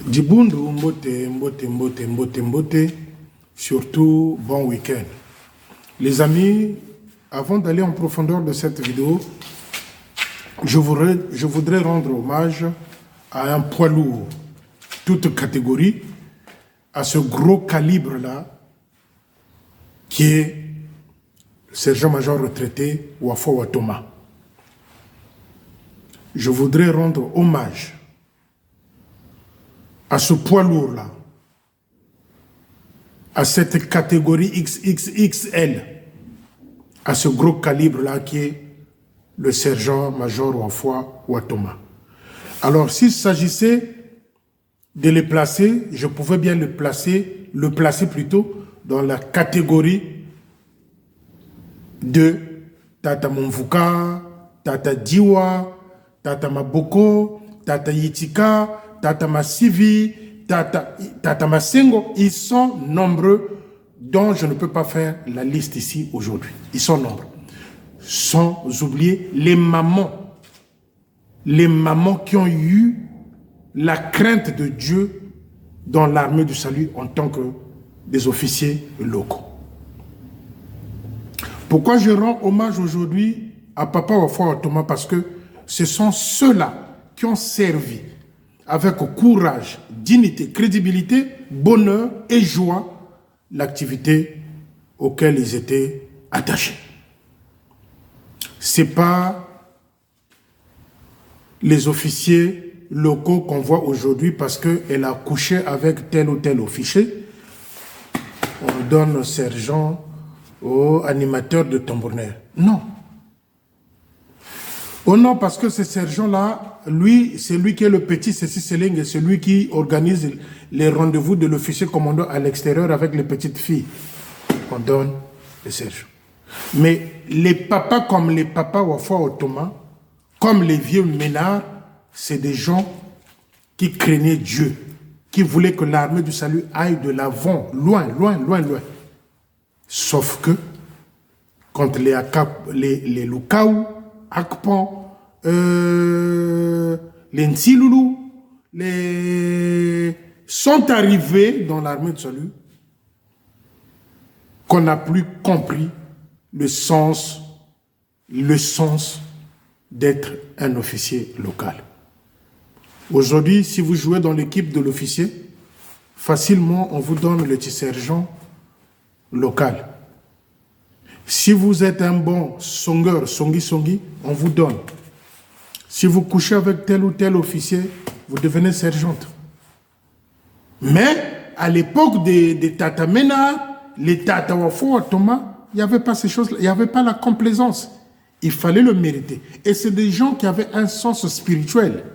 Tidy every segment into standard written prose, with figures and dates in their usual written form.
Djibundu, mbote, surtout bon week-end. Les amis, avant d'aller en profondeur de cette vidéo, je voudrais rendre hommage à un poids lourd, toute catégorie, à ce gros calibre-là, qui est le sergent-major retraité Wafo Watoma. Je voudrais rendre hommage à ce poids lourd-là, à cette catégorie XXXL, à ce gros calibre-là qui est le sergent-major Wafo Watoma. Alors, s'il s'agissait de les placer, je pouvais bien le placer plutôt dans la catégorie de Tata Monvuka, Tata Diwa, Tata Maboko, Tata Yitika, Tata Masivi, Tata Masengo. Ils sont nombreux, dont je ne peux pas faire la liste ici aujourd'hui. Ils sont nombreux. Sans oublier les mamans qui ont eu la crainte de Dieu dans l'armée du salut en tant que des officiers locaux. Pourquoi je rends hommage aujourd'hui à Papa Wafo Watoma? Parce que ce sont ceux-là qui ont servi avec courage, dignité, crédibilité, bonheur et joie l'activité auquel ils étaient attachés. Ce n'est pas les officiers locaux qu'on voit aujourd'hui parce qu'elle a couché avec tel ou tel officier. On donne sergent au animateur de tambourinaire. Non. Oh non, parce que ce sergent-là, lui, c'est lui qui est le petit Cécile Seling, c'est lui qui organise les rendez-vous de l'officier commandant à l'extérieur avec les petites filles. On donne le sergent. Mais les papas comme les papas Wafo Watoma, comme les vieux ménards, c'est des gens qui craignaient Dieu, qui voulaient que l'armée du salut aille de l'avant, loin. Sauf que, quand les Lukaou, Akpan, les Ntsiloulou, sont arrivés dans l'armée du salut, qu'on n'a plus compris le sens d'être un officier local. Aujourd'hui, si vous jouez dans l'équipe de l'officier, facilement, on vous donne le petit sergent local. Si vous êtes un bon songeur, songi, on vous donne. Si vous couchez avec tel ou tel officier, vous devenez sergente. Mais, à l'époque des Tata Mena, les Tata Wafo Watoma, il n'y avait pas ces choses-là, il n'y avait pas la complaisance. Il fallait le mériter. Et c'est des gens qui avaient un sens spirituel,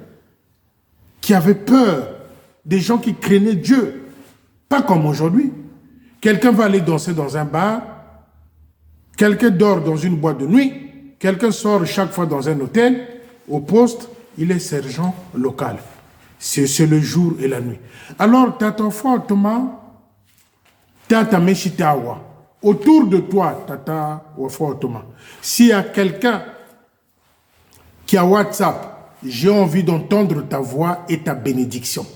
qui avaient peur, des gens qui craignaient Dieu. Pas comme aujourd'hui. Quelqu'un va aller danser dans un bar, quelqu'un dort dans une boîte de nuit, quelqu'un sort chaque fois dans un hôtel, au poste, il est sergent local. C'est le jour et la nuit. Alors, Tata Wafo Watoma, Tata Meshitawa, autour de toi, Tata Wafo Watoma, s'il y a quelqu'un qui a WhatsApp, j'ai envie d'entendre ta voix et ta bénédiction.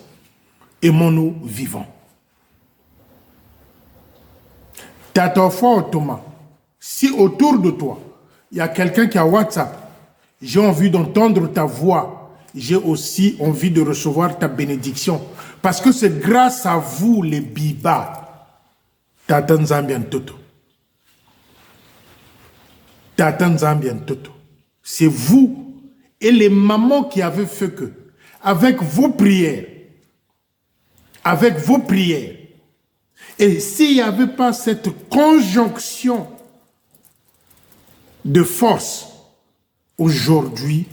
Aimons-nous vivants. Tata Wafo Watoma, si autour de toi, il y a quelqu'un qui a WhatsApp, j'ai envie d'entendre ta voix, j'ai aussi envie de recevoir ta bénédiction. Parce que c'est grâce à vous, les Biba, Tata Nzambian Toto. Tata Nzambian Toto. C'est vous et les mamans qui avaient fait que, avec vos prières, et s'il n'y avait pas cette conjonction de force, aujourd'hui,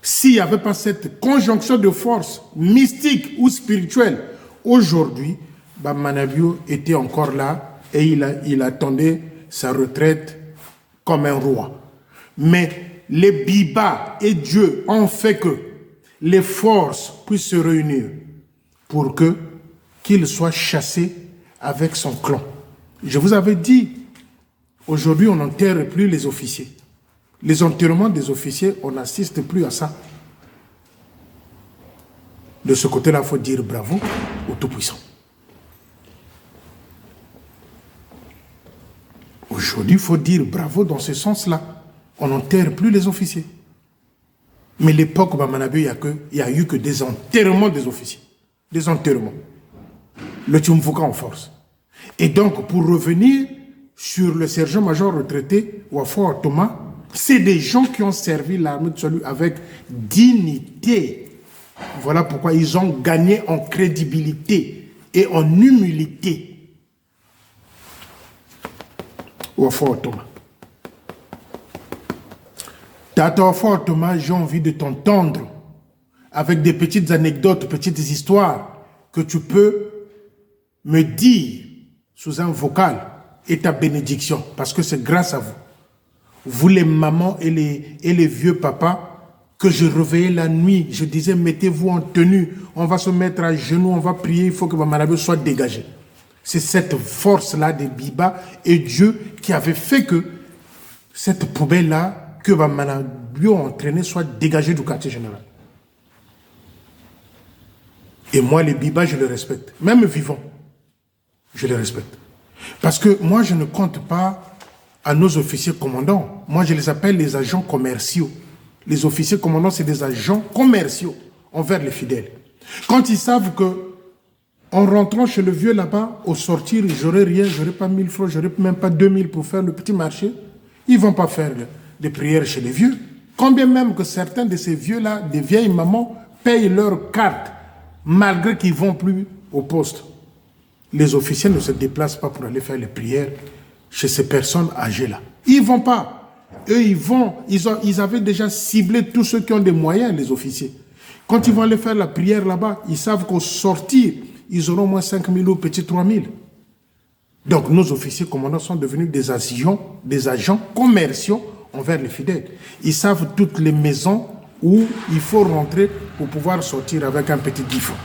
s'il n'y avait pas cette conjonction de force mystique ou spirituelle, aujourd'hui, Manabio était encore là et il attendait sa retraite comme un roi. Mais les Biba et Dieu ont fait que les forces puissent se réunir pour qu'il soit chassé avec son clan. Je vous avais dit, aujourd'hui on n'enterre plus les officiers. Les enterrements des officiers, on n'assiste plus à ça. De ce côté-là, il faut dire bravo au Tout-Puissant. Aujourd'hui, il faut dire bravo dans ce sens-là. On n'enterre plus les officiers. Mais l'époque, il n'y a eu que des enterrements des officiers. Des enterrements. Le Tchumvuka en force. Et donc, pour revenir sur le sergent-major retraité, Wafo Thomas, c'est des gens qui ont servi l'armée de salut avec dignité. Voilà pourquoi ils ont gagné en crédibilité et en humilité. Wafo Thomas. Tata Wafo Thomas, j'ai envie de t'entendre avec des petites anecdotes, petites histoires que tu peux me dire sous un vocal et ta bénédiction, parce que c'est grâce à vous. Vous les mamans et les vieux papas, que je réveillais la nuit, je disais mettez-vous en tenue, on va se mettre à genoux, on va prier, il faut que Mamanabio soit dégagé. C'est cette force-là des Biba et Dieu qui avait fait que cette poubelle-là, que Mamanabio entraîné, soit dégagée du quartier général. Et moi, les Biba, je les respecte, même vivants, je les respecte. Parce que moi, je ne compte pas à nos officiers commandants. Moi, je les appelle les agents commerciaux. Les officiers commandants, c'est des agents commerciaux envers les fidèles. Quand ils savent que, en rentrant chez le vieux là-bas, au sortir, j'aurai rien, j'aurai pas 1000 francs, j'aurai même pas 2000 pour faire le petit marché, ils vont pas faire des prières chez les vieux. Combien même que certains de ces vieux-là, des vieilles mamans, payent leur carte, malgré qu'ils vont plus au poste. Les officiers ne se déplacent pas pour aller faire les prières chez ces personnes âgées-là. Ils ne vont pas. Eux, ils avaient déjà ciblé tous ceux qui ont des moyens, les officiers. Quand ils vont aller faire la prière là-bas, ils savent qu'au sortir, ils auront au moins 5 000 ou petit 3 000. Donc, nos officiers commandants sont devenus des agents commerciaux envers les fidèles. Ils savent toutes les maisons où il faut rentrer pour pouvoir sortir avec un petit 10 francs.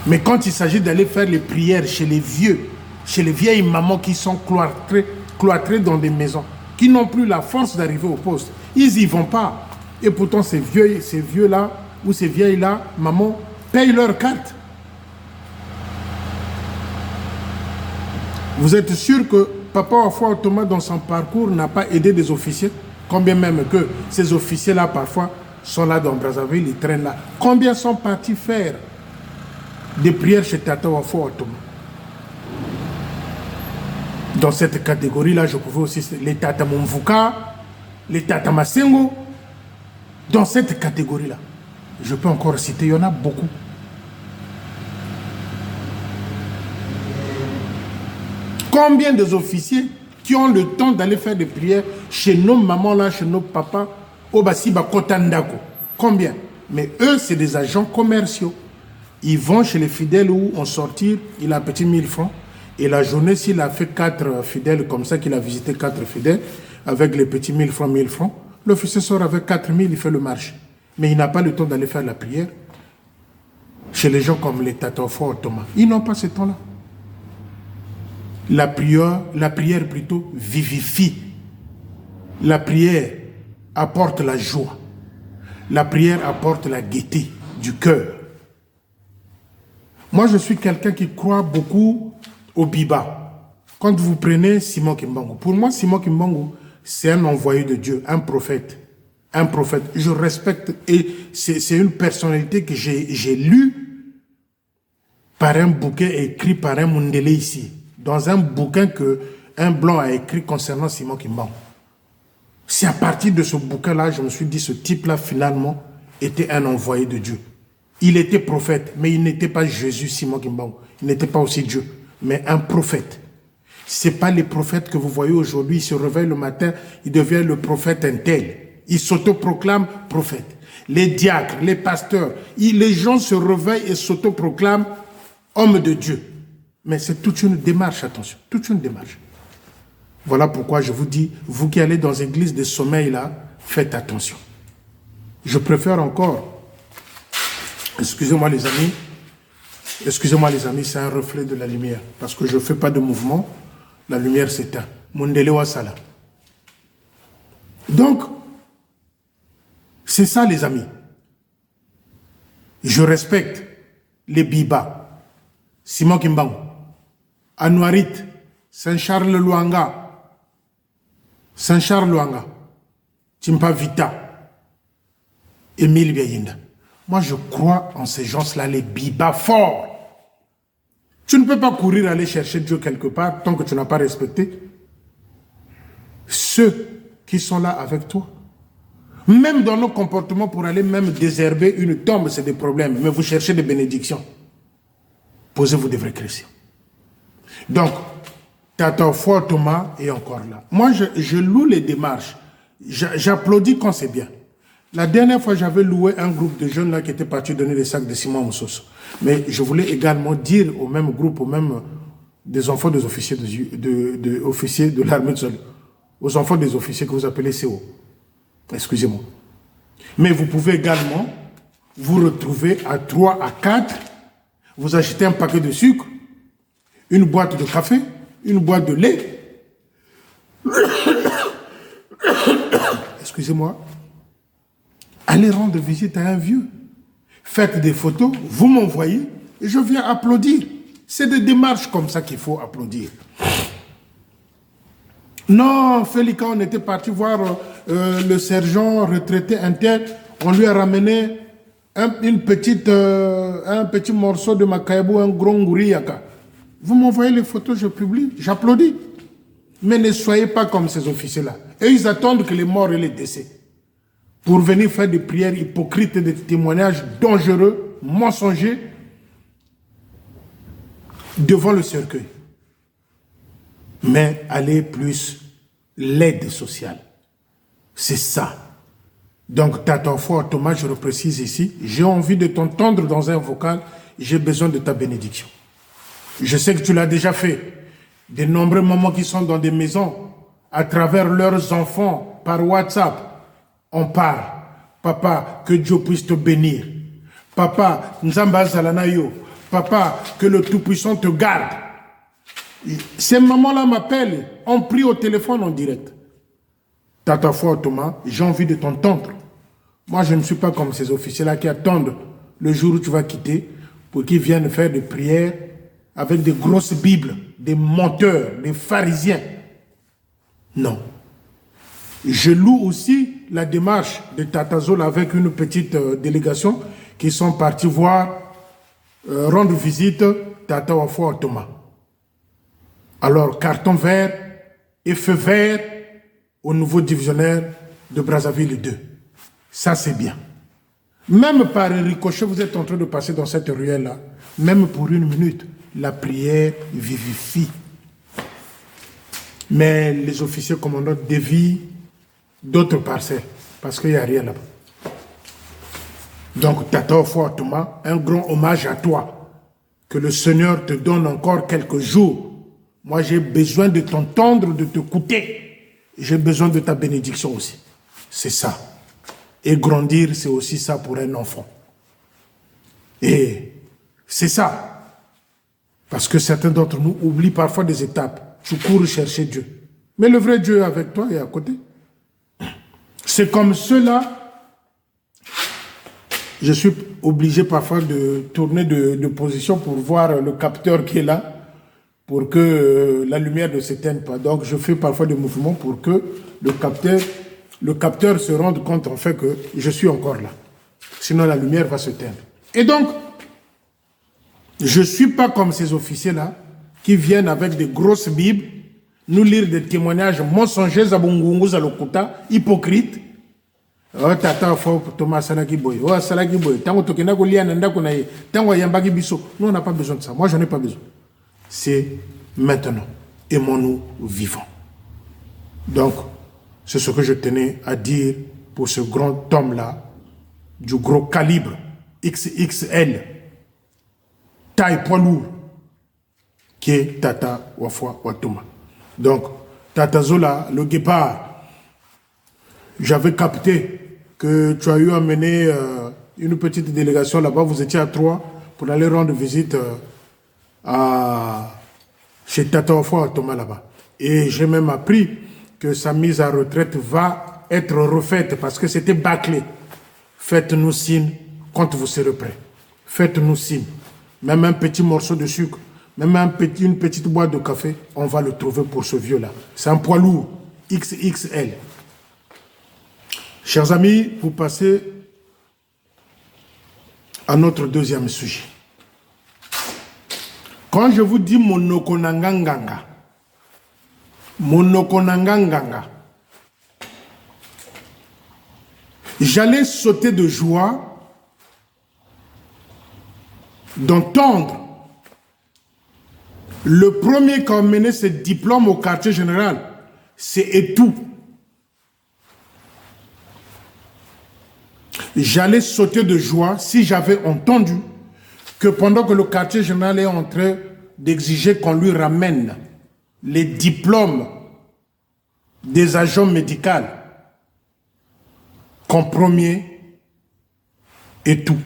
Mais quand il s'agit d'aller faire les prières chez les vieux, chez les vieilles mamans qui sont cloîtrées dans des maisons, qui n'ont plus la force d'arriver au poste, ils n'y vont pas. Et pourtant, ces vieux-là, ou ces vieilles-là, maman, payent leur carte. Vous êtes sûr que Papa Wafo Thomas, dans son parcours, n'a pas aidé des officiers? Combien même que ces officiers-là, parfois, sont là dans Brazzaville, ils traînent là. Combien sont partis faire des prières chez Tata Wafo Thomas? Dans cette catégorie-là, je pouvais aussi les Tata Mumvuka, les Tata Masengo. Dans cette catégorie-là, je peux encore citer, il y en a beaucoup. Combien des officiers qui ont le temps d'aller faire des prières chez nos mamans là, chez nos papas, au Basiba Kotandako? Combien? Mais eux, c'est des agents commerciaux. Ils vont chez les fidèles où on sortir, il a un petit 1000 francs. Et la journée, s'il a fait 4 fidèles comme ça, qu'il a visité 4 fidèles, avec les petits 1000 francs, l'officier sort avec 4000, il fait le marché. Mais il n'a pas le temps d'aller faire la prière. Chez les gens comme les Tata Wafo Thomas, ils n'ont pas ce temps-là. La prière plutôt vivifie. La prière apporte la joie. La prière apporte la gaieté du cœur. Moi, je suis quelqu'un qui croit beaucoup au Biba. Quand vous prenez Simon Kimbangu, pour moi, Simon Kimbangu, c'est un envoyé de Dieu, un prophète. Un prophète. Je respecte, et c'est une personnalité que j'ai lue par un bouquin écrit par un Mundele ici, dans un bouquin que un blanc a écrit concernant Simon Kimbangu. C'est à partir de ce bouquin-là, je me suis dit, ce type-là, finalement, était un envoyé de Dieu. Il était prophète, mais il n'était pas Jésus, Simon Kimbangu. Il n'était pas aussi Dieu, mais un prophète. Ce n'est pas les prophètes que vous voyez aujourd'hui, ils se réveillent le matin, ils deviennent le prophète intel. Ils s'autoproclament prophètes. Les diacres, les pasteurs, les gens se réveillent et s'autoproclament hommes de Dieu. Mais c'est toute une démarche, attention, toute une démarche. Voilà pourquoi je vous dis, vous qui allez dans les églises de sommeil là, faites attention. Je préfère encore, excusez-moi les amis, c'est un reflet de la lumière, parce que je ne fais pas de mouvement, la lumière s'éteint. Mundele Wasala. Donc, c'est ça les amis. Je respecte les Biba, Simon Kimbangu, Anouarit, Saint-Charles-Luanga, Saint-Charles-Luanga, Timpa Vita, Émile Biayinda. Moi, je crois en ces gens-là, les Biba forts. Tu ne peux pas courir aller chercher Dieu quelque part tant que tu n'as pas respecté ceux qui sont là avec toi. Même dans nos comportements, pour aller même désherber une tombe, c'est des problèmes. Mais vous cherchez des bénédictions. Posez-vous des vraies questions. Donc, Tata Foi Thomas est encore là. Moi, je loue les démarches. J'applaudis quand c'est bien. La dernière fois, j'avais loué un groupe de jeunes là qui étaient partis donner des sacs de ciment au Moussoso. Mais je voulais également dire au même groupe, au même des enfants des officiers officiers de l'armée de sol, aux enfants des officiers que vous appelez CO. Excusez-moi. Mais vous pouvez également vous retrouver à 3, à 4, vous achetez un paquet de sucre, une boîte de café, une boîte de lait. Excusez-moi. Allez rendre visite à un vieux. Faites des photos, vous m'envoyez et je viens applaudir. C'est des démarches comme ça qu'il faut applaudir. Non, Félix, on était parti voir le sergent retraité inter, on lui a ramené un petit morceau de Makaïbou, un gros ngouriyaka. Vous m'envoyez les photos, je publie, j'applaudis. Mais ne soyez pas comme ces officiers-là. Et ils attendent que les morts et les décès pour venir faire des prières hypocrites et des témoignages dangereux, mensongers, devant le cercueil. Mais allez plus l'aide sociale. C'est ça. Donc, Tata Foi Thomas, je le précise ici, j'ai envie de t'entendre dans un vocal, j'ai besoin de ta bénédiction. Je sais que tu l'as déjà fait. De nombreux mamans qui sont dans des maisons, à travers leurs enfants, par WhatsApp, on parle. Papa, que Dieu puisse te bénir. Papa, Nzamba Zalanayo. Papa, que le Tout-Puissant te garde. Ces mamans-là m'appellent, on prie au téléphone en direct. Tata Foi Thomas, j'ai envie de t'entendre. Moi, je ne suis pas comme ces officiers-là qui attendent le jour où tu vas quitter pour qu'ils viennent faire des prières avec des grosses Bibles, des menteurs, des pharisiens. Non. Je loue aussi la démarche de Tata Zola avec une petite délégation qui sont partis voir, rendre visite Tata Foi Thomas. Alors, carton vert et feu vert au nouveau divisionnaire de Brazzaville 2. Ça, c'est bien. Même par ricochet, vous êtes en train de passer dans cette ruelle-là. Même pour une minute, la prière vivifie. Mais les officiers commandants dévient d'autres parcelles, parce qu'il n'y a rien là-bas. Donc, Tata Foi Thomas, un grand hommage à toi. Que le Seigneur te donne encore quelques jours. Moi, j'ai besoin de t'entendre, de t'écouter. J'ai besoin de ta bénédiction aussi. C'est ça. Et grandir, c'est aussi ça pour un enfant. Et c'est ça. Parce que certains d'entre nous oublient parfois des étapes. Tu cours chercher Dieu. Mais le vrai Dieu est avec toi et à côté. C'est comme cela. Je suis obligé parfois de tourner de position pour voir le capteur qui est là, pour que la lumière ne s'éteigne pas. Donc je fais parfois des mouvements pour que le capteur se rende compte en fait que je suis encore là. Sinon la lumière va se teindre. Et donc, je ne suis pas comme ces officiers-là qui viennent avec des grosses Bibles nous lire des témoignages mensongers à Bungungu, à Lokuta, hypocrites. Oh, Tata Foi Thomas Salaki Boy. Oh, Salaki Boy. Tango Tokena Golia Nanda Konaye. Tango Yambagi Biso. Nous, on n'a pas besoin de ça. Moi, j'en ai pas besoin. C'est maintenant. Aimons-nous vivants. Donc, c'est ce que je tenais à dire pour ce grand homme-là, du gros calibre, XXL, taille poids lourd, qui est Tata Foi Thomas. Donc, Tata Zola, le guépard, j'avais capté que tu as eu à mener une petite délégation là-bas. Vous étiez à 3 pour aller rendre visite chez Tata Foi Thomas là-bas. Et j'ai même appris que sa mise à retraite va être refaite parce que c'était bâclé. Faites-nous signe quand vous serez prêts. Faites-nous signe. même un petit morceau de sucre, même une petite boîte de café, on va le trouver pour ce vieux-là. C'est un poids lourd, XXL. Chers amis, vous passez à notre deuxième sujet. Quand je vous dis monokonanganganga, j'allais sauter de joie d'entendre le premier qui a emmené ce diplôme au quartier général, c'est Etou. J'allais sauter de joie si j'avais entendu que pendant que le quartier général est en train d'exiger qu'on lui ramène les diplômes des agents médicaux, qu'en premier et tout,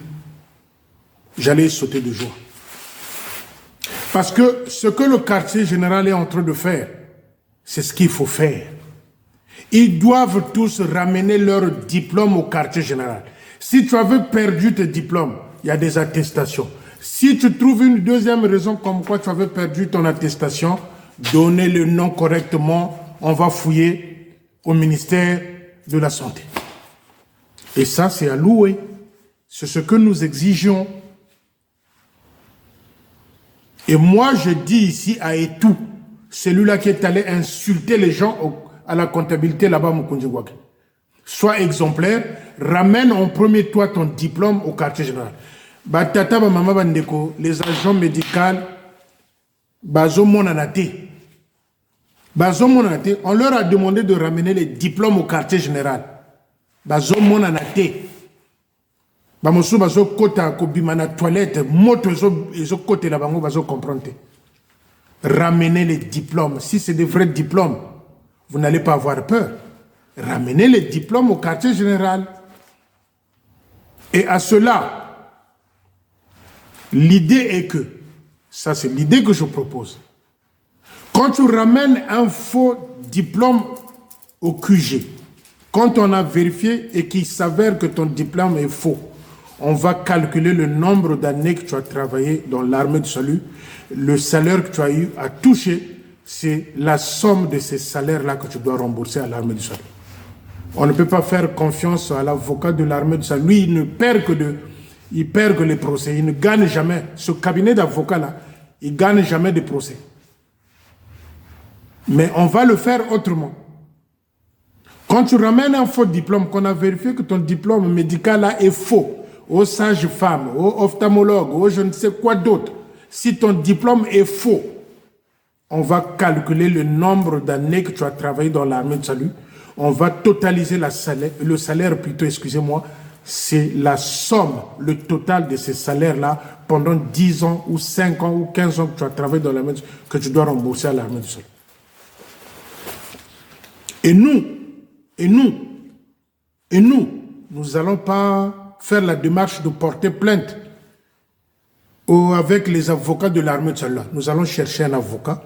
j'allais sauter de joie. Parce que ce que le quartier général est en train de faire, c'est ce qu'il faut faire. Ils doivent tous ramener leurs diplômes au quartier général. Si tu avais perdu tes diplômes, il y a des attestations. Si tu trouves une deuxième raison comme quoi tu avais perdu ton attestation, donnez le nom correctement, on va fouiller au ministère de la Santé. Et ça, c'est à louer. C'est ce que nous exigeons. Et moi, je dis ici à Etou, celui-là qui est allé insulter les gens à la comptabilité là-bas, Mukunjigwak. Sois exemplaire, ramène en premier toi ton diplôme au quartier général. Batata ba mama bandeko, les agents médicaux, bazo monanate. Bazo monanate, on leur a demandé de ramener les diplômes au quartier général. Bazo monanate. Bamosu bazo kota ko bimana toilette, moto ezo côté la bango bazo comprendre. Ramenez les diplômes. Si c'est des vrais diplômes, vous n'allez pas avoir peur. Ramenez les diplômes au quartier général. Et à cela, l'idée est que, ça c'est l'idée que je propose, quand tu ramènes un faux diplôme au QG, quand on a vérifié et qu'il s'avère que ton diplôme est faux, on va calculer le nombre d'années que tu as travaillé dans l'armée du salut, le salaire que tu as eu à toucher, c'est la somme de ces salaires-là que tu dois rembourser à l'armée du salut. On ne peut pas faire confiance à l'avocat de l'armée du salut. Lui, il ne perd que les procès. Il ne gagne jamais. Ce cabinet d'avocats-là, il ne gagne jamais de procès. Mais on va le faire autrement. Quand tu ramènes un faux diplôme, qu'on a vérifié que ton diplôme médical-là est faux, aux sages-femmes, aux ophtalmologues, aux je ne sais quoi d'autre, si ton diplôme est faux, on va calculer le nombre d'années que tu as travaillé dans l'armée de salut. On va totaliser le salaire plutôt, excusez-moi, c'est la somme, le total de ces salaires-là pendant 10 ans ou 5 ans ou 15 ans que tu as travaillé dans l'armée que tu dois rembourser à l'armée de salut. Et nous n'allons pas faire la démarche de porter plainte avec les avocats de l'armée de salut. Nous allons chercher un avocat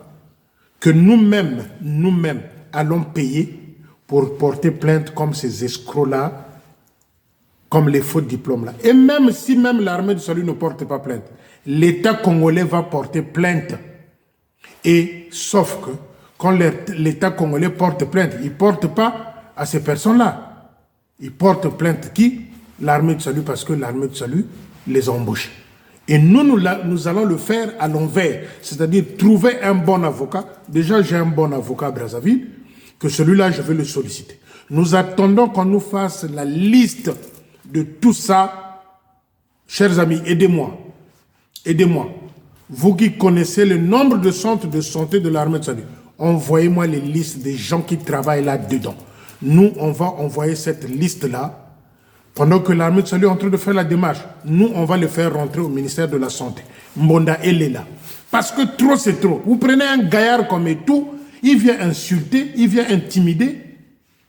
que nous-mêmes allons payer pour porter plainte comme ces escrocs-là, comme les faux diplômes-là. Et même si l'armée du salut ne porte pas plainte, l'État congolais va porter plainte. Et sauf que quand l'État congolais porte plainte, il ne porte pas à ces personnes-là. Il porte plainte qui? L'armée du salut, parce que l'armée du salut les a embauchés. Et nous allons le faire à l'envers, c'est-à-dire trouver un bon avocat. Déjà, j'ai un bon avocat à Brazzaville, que celui-là, je vais le solliciter. Nous attendons qu'on nous fasse la liste de tout ça. Chers amis, aidez-moi. Aidez-moi. Vous qui connaissez le nombre de centres de santé de l'armée de salut, envoyez-moi les listes des gens qui travaillent là-dedans. Nous, on va envoyer cette liste-là. Pendant que l'armée de salut est en train de faire la démarche, nous, on va le faire rentrer au ministère de la Santé. Mbonda, elle est là. Parce que trop, c'est trop. Vous prenez un gaillard comme Etou, il vient insulter, il vient intimider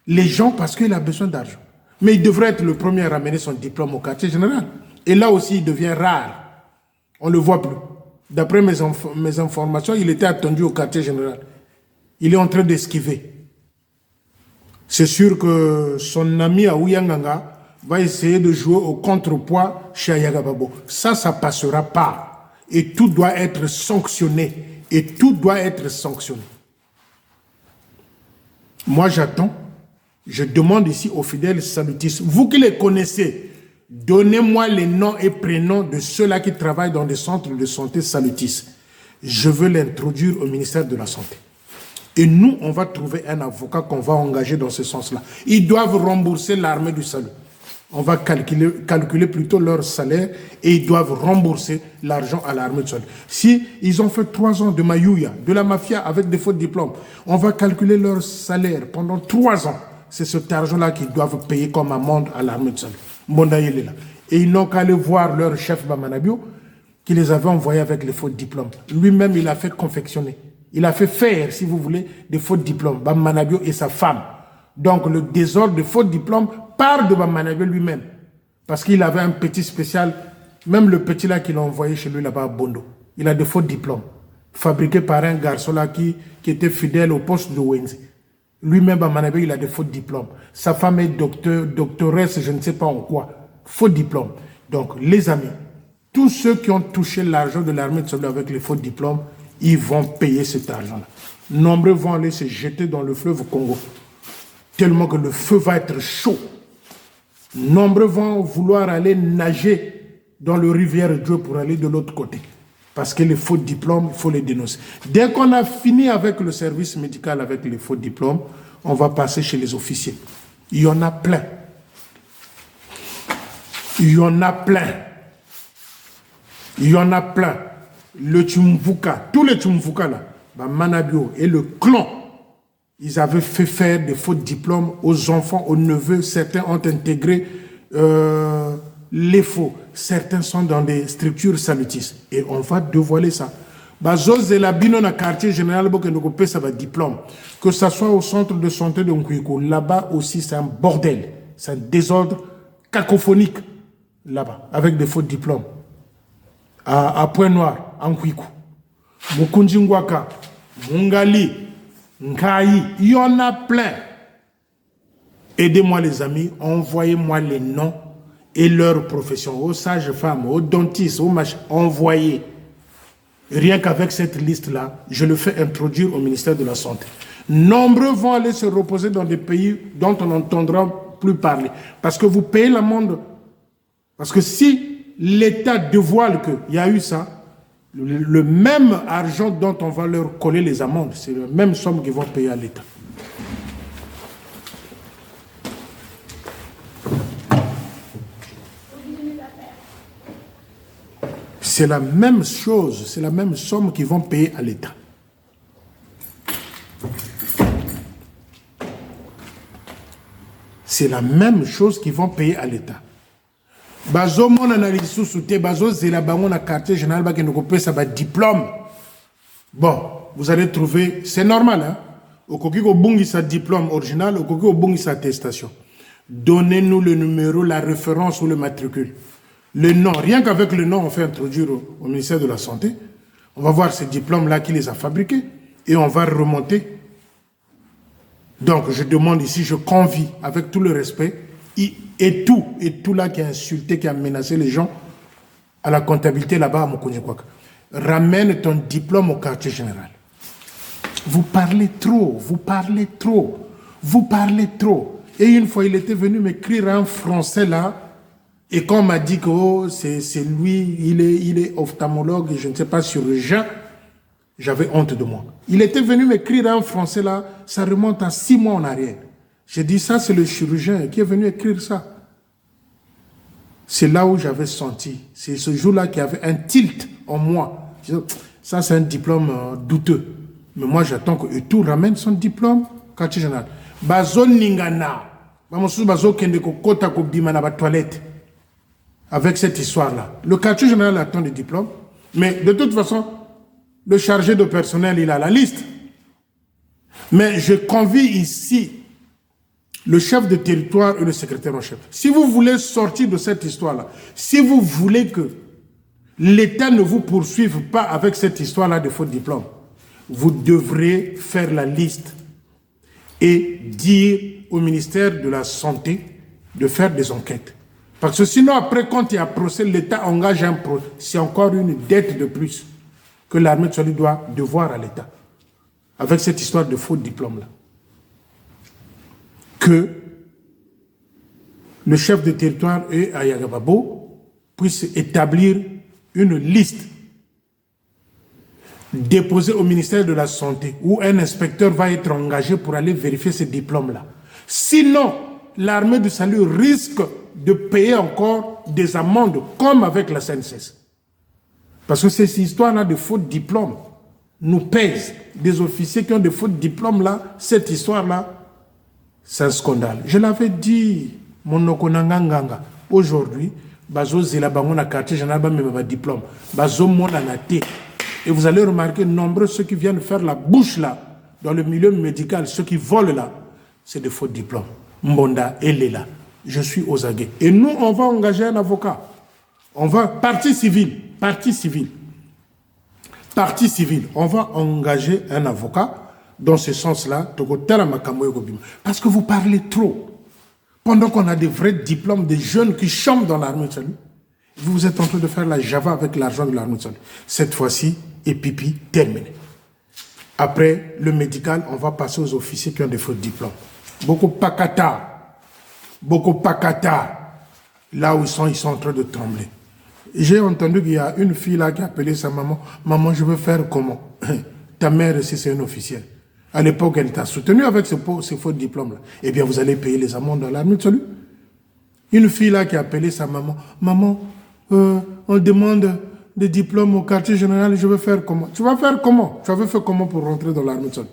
les gens parce qu'il a besoin d'argent. Mais il devrait être le premier à ramener son diplôme au quartier général. Et là aussi, il devient rare. On ne le voit plus. D'après mes informations, il était attendu au quartier général. Il est en train d'esquiver. C'est sûr que son ami Aouyanganga va essayer de jouer au contrepoids chez Ayagababo. Ça passera pas. Et tout doit être sanctionné. Et tout doit être sanctionné. Moi, j'attends. Je demande ici aux fidèles salutistes, vous qui les connaissez, donnez-moi les noms et prénoms de ceux-là qui travaillent dans des centres de santé salutistes. Je veux l'introduire au ministère de la Santé. Et nous, on va trouver un avocat qu'on va engager dans ce sens-là. Ils doivent rembourser l'armée du salut. On va calculer plutôt leur salaire et ils doivent rembourser l'argent à l'armée du salut. Si ils ont fait 3 ans de Mayouya, de la mafia avec des faux diplômes, on va calculer leur salaire pendant 3 ans. C'est cet argent-là qu'ils doivent payer comme amende à l'armée du salut. Et ils n'ont qu'à aller voir leur chef Bamanabio qui les avait envoyés avec les faux diplômes. Lui-même, il a fait confectionner. Il a fait faire, si vous voulez, des faux diplômes. Bamanabio et sa femme. Donc, le désordre de faux diplômes part de Bamanabio lui-même. Parce qu'il avait un petit spécial, même le petit là qu'il a envoyé chez lui là-bas à Bondo. Il a des faux diplômes, fabriqués par un garçon là qui était fidèle au poste de Wenzi. Lui-même, Bamanabio, il a des faux diplômes. Sa femme est doctoresse, je ne sais pas en quoi. Faux diplômes. Donc, les amis, tous ceux qui ont touché l'argent de l'armée de Salut avec les faux diplômes, ils vont payer cet argent-là. Nombreux vont aller se jeter dans le fleuve Congo. Tellement que le feu va être chaud. Nombreux vont vouloir aller nager dans le rivière Dieu pour aller de l'autre côté. Parce que les faux diplômes, il faut les dénoncer. Dès qu'on a fini avec le service médical, avec les faux diplômes, on va passer chez les officiers. Il y en a plein. Il y en a plein. Il y en a plein. Le Tchumvuka, tous les Tchumvuka là, Manabio et le clan, ils avaient fait faire des faux diplômes aux enfants, aux neveux. Certains ont intégré les faux. Certains sont dans des structures salutistes. Et on va dévoiler ça. Bazos et la bino na quartier général Bokendokope, ça va diplôme. Que ça soit au centre de santé de Nkuiko, là-bas aussi c'est un bordel. C'est un désordre cacophonique. Là-bas, avec des faux diplômes. À Pointe-Noire, en Nkuiko. Mukunjingwaka, Mungali, Nkaï, il y en a plein. Aidez-moi les amis, envoyez-moi les noms et leurs professions, aux sages-femmes, aux dentistes, aux machins, envoyez. Rien qu'avec cette liste-là, je le fais introduire au ministère de la Santé. Nombreux vont aller se reposer dans des pays dont on n'entendra plus parler. Parce que vous payez l'amende. Parce que si l'État dévoile qu'il y a eu ça, le même argent dont on va leur coller les amendes, c'est la même somme qu'ils vont payer à l'État. C'est la même chose, c'est la même somme qu'ils vont payer à l'État. C'est la même chose qu'ils vont payer à l'État. Bazo mon analyse sous-souté, bazo c'est la bangon à quartier général qui nous coupe ça va diplôme. Bon, vous allez trouver, c'est normal, hein. Au kokiko bungi sa diplôme original, au kokiko bungi sa attestation. Donnez-nous le numéro, la référence ou le matricule. Le nom, rien qu'avec le nom, on fait introduire au ministère de la Santé. On va voir ces diplômes-là qui les a fabriqués et on va remonter. Donc, je demande ici, je convie avec tout le respect, et tout là qui a insulté, qui a menacé les gens à la comptabilité là-bas à Mokonyekwaka. Ramène ton diplôme au quartier général. Vous parlez trop, vous parlez trop, vous parlez trop. Et une fois, il était venu m'écrire en français là, et quand on m'a dit que oh, c'est lui, il est ophtalmologue, et je ne sais pas, chirurgien, j'avais honte de moi. Il était venu m'écrire en français là, ça remonte à 6 mois en arrière. J'ai dit ça, c'est le chirurgien qui est venu écrire ça. C'est là où j'avais senti, c'est ce jour-là qu'il y avait un tilt en moi. Ça, c'est un diplôme douteux. Mais moi, j'attends que tout ramène son diplôme, quartier général. Bazo Ningana, bazo kende ko kota ko bima na ba toilette. Avec cette histoire-là. Le quartier général attend des diplômes, mais de toute façon, le chargé de personnel, il a la liste. Mais je convie ici le chef de territoire et le secrétaire en chef. Si vous voulez sortir de cette histoire-là, si vous voulez que l'État ne vous poursuive pas avec cette histoire-là de faux diplômes, vous devrez faire la liste et dire au ministère de la Santé de faire des enquêtes. Parce que sinon, après, quand il y a procès, l'État engage un procès. C'est encore une dette de plus que l'armée de salut doit devoir à l'État. Avec cette histoire de faux diplôme-là. Que le chef de territoire et Ayagababo puisse établir une liste déposée au ministère de la Santé où un inspecteur va être engagé pour aller vérifier ces diplômes-là. Sinon, l'armée du salut risque de payer encore des amendes comme avec la CNSS. Parce que ces histoires-là de faux diplômes nous pèsent. Des officiers qui ont des faux diplômes-là, cette histoire-là, c'est un scandale. Je l'avais dit, mon okonanganganga, aujourd'hui, bazo zela bango na quartier général ba même diplôme, bazo mona na té. Et vous allez remarquer nombreux ceux qui viennent faire la bouche là dans le milieu médical, ceux qui volent là, c'est des faux diplômes. Mbonda Elela, je suis aux aguets. Et nous on va engager un avocat. On va partie civile, on va engager un avocat dans ce sens-là, parce que vous parlez trop. Pendant qu'on a des vrais diplômes, des jeunes qui chantent dans l'armée de salut, vous êtes en train de faire la Java avec l'argent de l'armée de salut. Cette fois-ci, et pipi, terminé. Après le médical, on va passer aux officiers qui ont des faux diplômes. Beaucoup pakata, là où ils sont en train de trembler. J'ai entendu qu'il y a une fille là qui a appelé sa maman. Maman, je veux faire comment? Ta mère aussi, c'est une officielle. À l'époque, elle t'a soutenu avec ce faux diplôme-là. Eh bien, vous allez payer les amendes dans l'armée de salut. Une fille là qui a appelé sa maman. Maman, on demande des diplômes au quartier général, je veux faire comment? Tu vas faire comment? Tu avais fait comment pour rentrer dans l'armée de salut?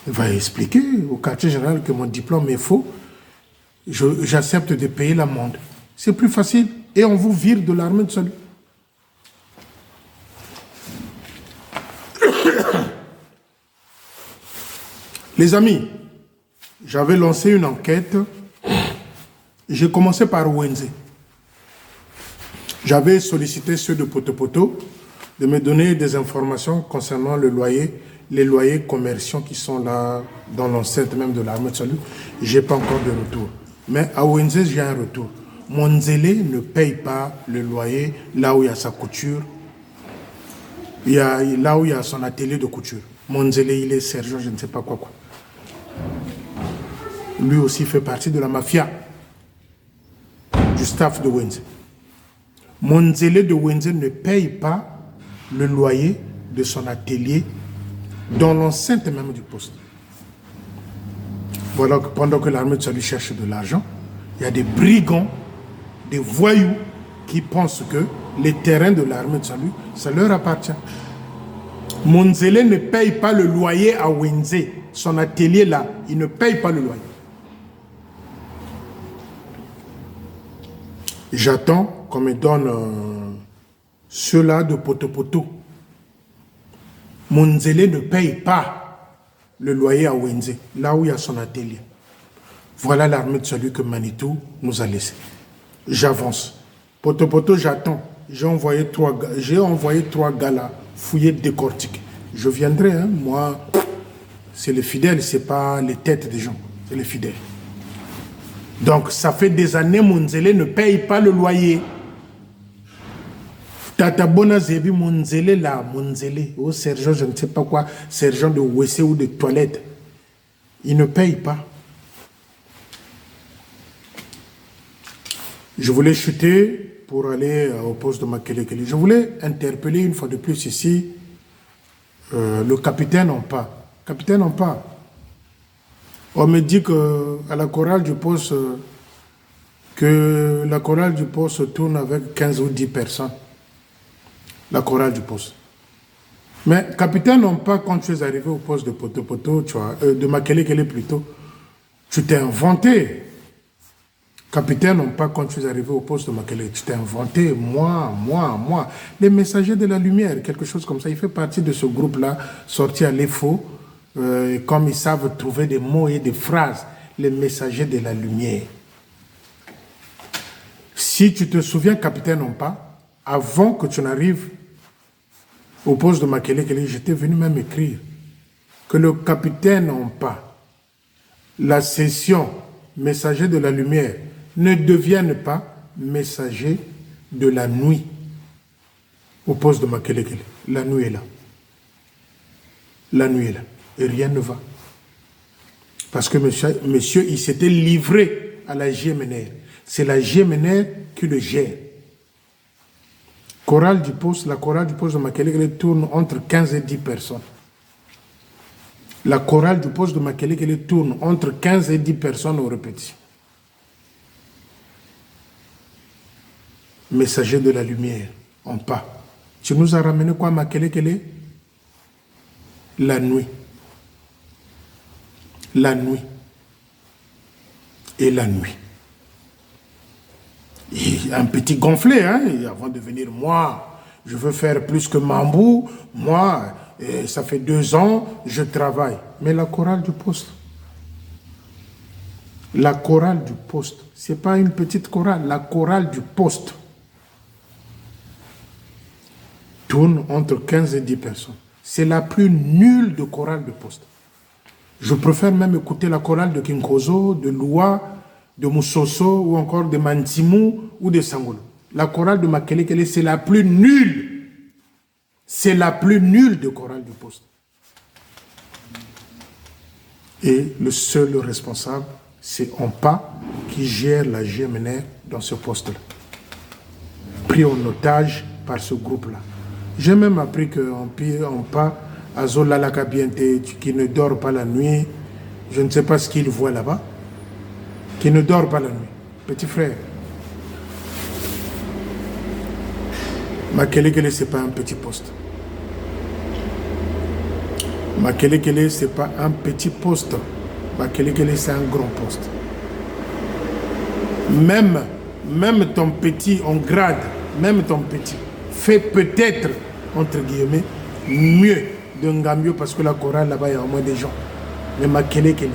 Elle va expliquer au quartier général que mon diplôme est faux. J'accepte de payer l'amende. C'est plus facile. Et on vous vire de l'armée de salut. Les amis, j'avais lancé une enquête. J'ai commencé par Wenze. J'avais sollicité ceux de Potopoto de me donner des informations concernant le loyer, les loyers commerciaux qui sont là dans l'enceinte même de l'armée de salut. Je n'ai pas encore de retour. Mais à Wenze, j'ai un retour. Monzélé ne paye pas le loyer là où il y a sa couture, là où il y a son atelier de couture. Monzélé, il est sergent, je ne sais pas quoi. Lui aussi fait partie de la mafia, du staff de Wenze. Monzélé de Wenze ne paye pas le loyer de son atelier dans l'enceinte même du poste. Voilà que pendant que l'armée de salut cherche de l'argent, il y a des brigands, des voyous qui pensent que les terrains de l'armée de salut, ça leur appartient. Monzélé ne paye pas le loyer à Wenze. Son atelier là, il ne paye pas le loyer. J'attends qu'on me donne ceux-là de Potopoto. Monzélé ne paye pas le loyer à Wenze, là où il y a son atelier. Voilà l'armée de salut que Manitou nous a laissé. J'avance. Potopoto, j'attends. J'ai envoyé trois gars là, fouiller, décortiquer. Je viendrai, hein, moi, c'est les fidèles, c'est pas les têtes des gens, c'est les fidèles. Donc, ça fait des années, Monzélé ne paye pas le loyer. Tata Bona Zebi, Monzélé là, Monzélé, au sergent, je ne sais pas quoi, sergent de WC ou de toilette, il ne paye pas. Je voulais chuter pour aller au poste de Makelekele. Je voulais interpeller une fois de plus ici le capitaine Ompa. Capitaine Ompa, on me dit qu'à la chorale du poste, que la chorale du poste tourne avec 15 ou 10 personnes. La chorale du poste. Mais capitaine Ompa, quand tu es arrivé au poste de Potopoto, de Makelekele plutôt, tu t'es inventé. Capitaine, non pas quand tu es arrivé au poste de Makelele, tu t'es inventé, moi. Les messagers de la lumière, quelque chose comme ça. Il fait partie de ce groupe-là, sorti à l'EFO, comme ils savent trouver des mots et des phrases, les messagers de la lumière. Si tu te souviens, capitaine, non pas, avant que tu n'arrives au poste de Makelele, j'étais venu même écrire que le capitaine, non pas, la session messager de la lumière, ne deviennent pas messagers de la nuit au poste de Makelekele. La nuit est là. La nuit est là. Et rien ne va. Parce que monsieur, il s'était livré à la GMNR. C'est la GMNR qui le gère. Chorale du poste, la chorale du poste de Makelekele tourne entre 15 et 10 personnes. La chorale du poste de Makelekele tourne entre 15 et 10 personnes aux répétitions. Messager de la lumière, en pas. Tu nous as ramené quoi, Makelekele? La nuit. La nuit. Et la nuit. Et un petit gonflé, hein, avant de venir, moi, je veux faire plus que Mambou, moi, ça fait 2 ans, je travaille. Mais la chorale du poste, ce n'est pas une petite chorale, la chorale du poste tourne entre 15 et 10 personnes. C'est la plus nulle de chorale de poste. Je préfère même écouter la chorale de Kinkozo, de Loua, de Moussoso, ou encore de Mantimou, ou de Sangolo. La chorale de Makelekele, c'est la plus nulle. C'est la plus nulle de chorale du poste. Et le seul responsable, c'est Onpa qui gère la GMNR dans ce poste-là. Pris en otage par ce groupe-là. J'ai même appris qu'Onpa, Azola Lakabiente, qui ne dort pas la nuit, je ne sais pas ce qu'il voit là-bas, qui ne dort pas la nuit. Petit frère, Makelekele, ce n'est pas un petit poste. Makelekele, ce n'est pas un petit poste. Makelekele, c'est un grand poste. Même ton petit, en grade, même ton petit, fait peut-être, entre guillemets, mieux de Ngambio parce que la chorale là-bas, il y a au moins des gens. Mais Makelekele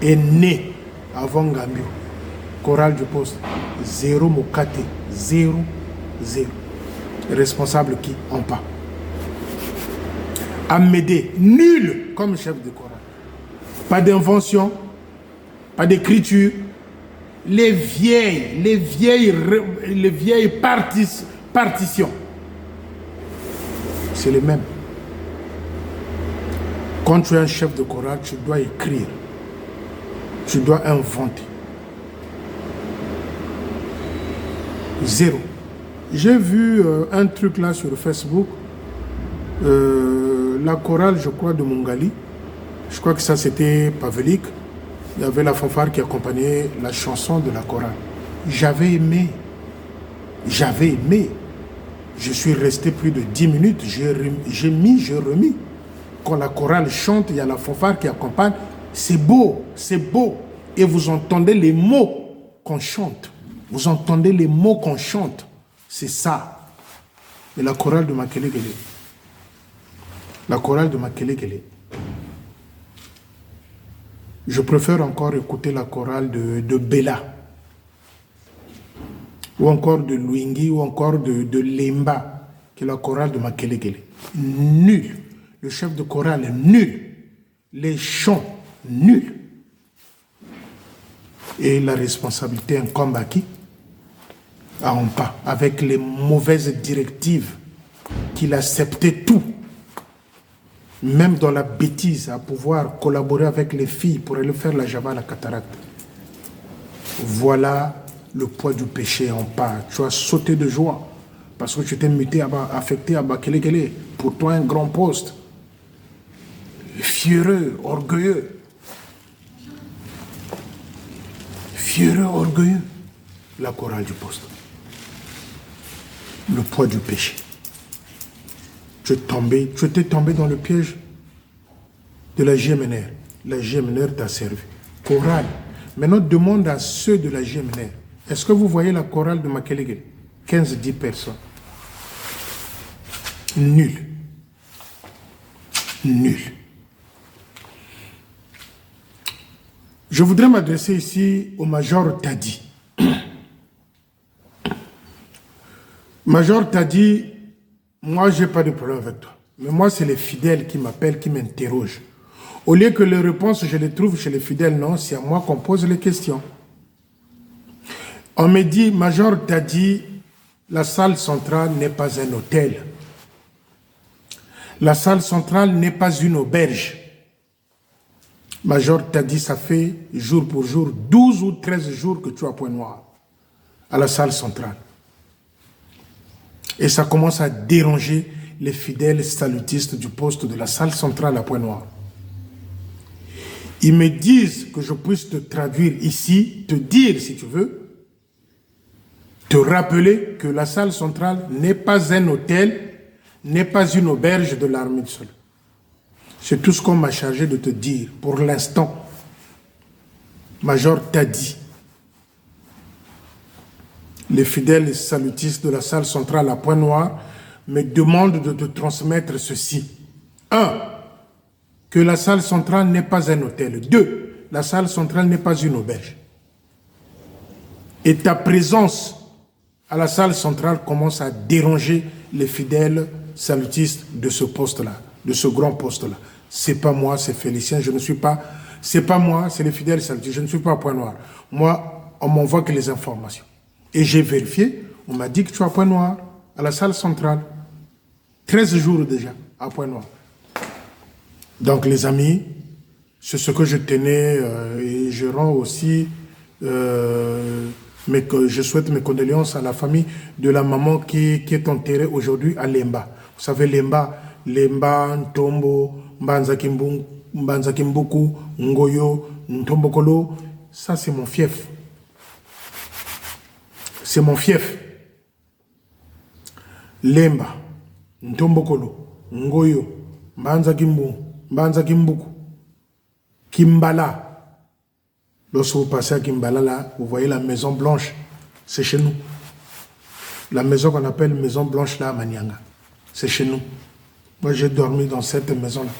est né avant Ngambio. Chorale du poste, 0 Mokate, 0. Responsable qui? Onpa. Amédée, nul comme chef de chorale. Pas d'invention, pas d'écriture. Les vieilles partitions, c'est les mêmes. Quand tu es un chef de chorale, tu dois écrire. Tu dois inventer. 0. J'ai vu un truc là sur Facebook. La chorale, je crois, de Mongali. Je crois que ça, c'était Pavelik. Il y avait la fanfare qui accompagnait la chanson de la chorale. J'avais aimé. Je suis resté plus de 10 minutes. J'ai remis. Quand la chorale chante, il y a la fanfare qui accompagne. C'est beau. Et vous entendez les mots qu'on chante. C'est ça. Et la chorale de Makelekele. Je préfère encore écouter la chorale de Bella. Ou encore de Luingi, ou encore de Lemba, qui est la chorale de Makelekele. Nul. Le chef de chorale est nul. Les chants, nuls. Et la responsabilité incombe à qui? À Onpa, avec les mauvaises directives qu'il acceptait tout. Même dans la bêtise, à pouvoir collaborer avec les filles pour aller faire la java à la cataracte. Voilà le poids du péché en part. Tu as sauté de joie parce que tu t'es muté, affecté à Makelekele. Pour toi, un grand poste. Fiéreux, orgueilleux. La chorale du poste. Le poids du péché. Tu étais tombé dans le piège de la GMNR. La GMNR t'a servi. Chorale. Maintenant, demande à ceux de la GMNR. Est-ce que vous voyez la chorale de Makelekele? 15-10 personnes. Nul. Je voudrais m'adresser ici au Major Tadi. Major Tadi, moi, je n'ai pas de problème avec toi. Mais moi, c'est les fidèles qui m'appellent, qui m'interrogent. Au lieu que les réponses, je les trouve chez les fidèles, non, c'est à moi qu'on pose les questions. On me dit, Major t'a dit, la salle centrale n'est pas un hôtel. La salle centrale n'est pas une auberge. Major t'a dit, ça fait jour pour jour, 12 ou 13 jours que tu as point noir à la salle centrale. Et ça commence à déranger les fidèles salutistes du poste de la salle centrale à Pointe-Noire. Ils me disent que je puisse te traduire ici, te dire si tu veux, te rappeler que la salle centrale n'est pas un hôtel, n'est pas une auberge de l'armée du sol. C'est tout ce qu'on m'a chargé de te dire pour l'instant. Major t'a dit. Les fidèles salutistes de la salle centrale à Pointe-Noire me demandent de te transmettre ceci. 1. Que la salle centrale n'est pas un hôtel. 2. La salle centrale n'est pas une auberge. Et ta présence à la salle centrale commence à déranger les fidèles salutistes de ce poste-là, de ce grand poste-là. C'est pas moi, c'est Félicien, je ne suis pas... C'est pas moi, c'est les fidèles salutistes, je ne suis pas à Pointe-Noire. Moi, on m'envoie que les informations. Et j'ai vérifié, on m'a dit que tu es à Pointe-Noire, à la salle centrale. 13 jours déjà, à Pointe-Noire. Donc les amis, c'est ce que je tenais, et je rends aussi, je souhaite mes condoléances à la famille de la maman qui est enterrée aujourd'hui à Lemba. Vous savez, Lemba, Ntombo, Mbanzakimbuku, Ngoyo, Ntombokolo, ça c'est mon fief. C'est mon fief. Lemba, Ntombokolo, Ngoyo, Mbanzakimbuku, Kimbala. Lorsque vous passez à Kimbala, là, vous voyez la Maison Blanche. C'est chez nous. La maison qu'on appelle Maison Blanche, là, à Manianga. C'est chez nous. Moi, j'ai dormi dans cette maison-là.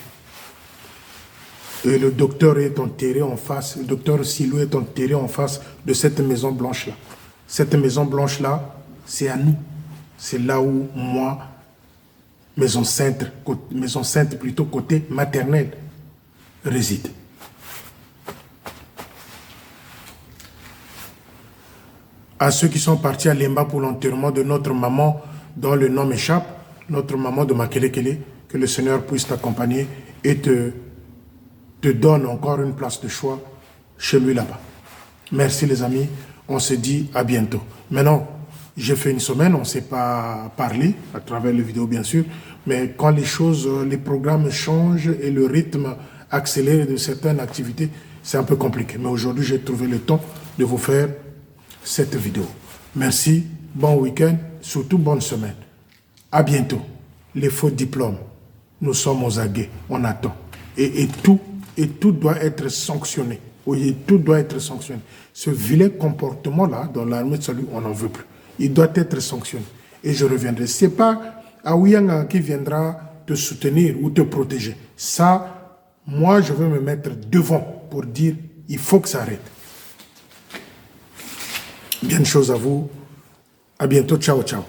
Et le docteur est enterré en face, le docteur Silou est enterré en face de cette Maison Blanche-là. Cette Maison Blanche-là, c'est à nous. C'est là où moi, maison sainte plutôt côté maternel, réside. À ceux qui sont partis à Lemba pour l'enterrement de notre maman, dont le nom m'échappe, notre maman de Makelekele, que le Seigneur puisse t'accompagner et te donne encore une place de choix chez lui là-bas. Merci les amis, on se dit à bientôt. Maintenant, j'ai fait une semaine, on ne s'est pas parlé, à travers les vidéos bien sûr, mais quand les choses, les programmes changent et le rythme accélère de certaines activités, c'est un peu compliqué. Mais aujourd'hui, j'ai trouvé le temps de vous faire cette vidéo. Merci, bon week-end, surtout bonne semaine. À bientôt. Les faux diplômes, nous sommes aux aguets, on attend. Et tout doit être sanctionné. Oui, tout doit être sanctionné. Ce vilain comportement-là, dans l'armée de salut, on n'en veut plus. Il doit être sanctionné. Et je reviendrai. Ce n'est pas Aouyanga qui viendra te soutenir ou te protéger. Ça, moi, je veux me mettre devant pour dire, il faut que ça arrête. Bien de choses à vous. À bientôt. Ciao, ciao.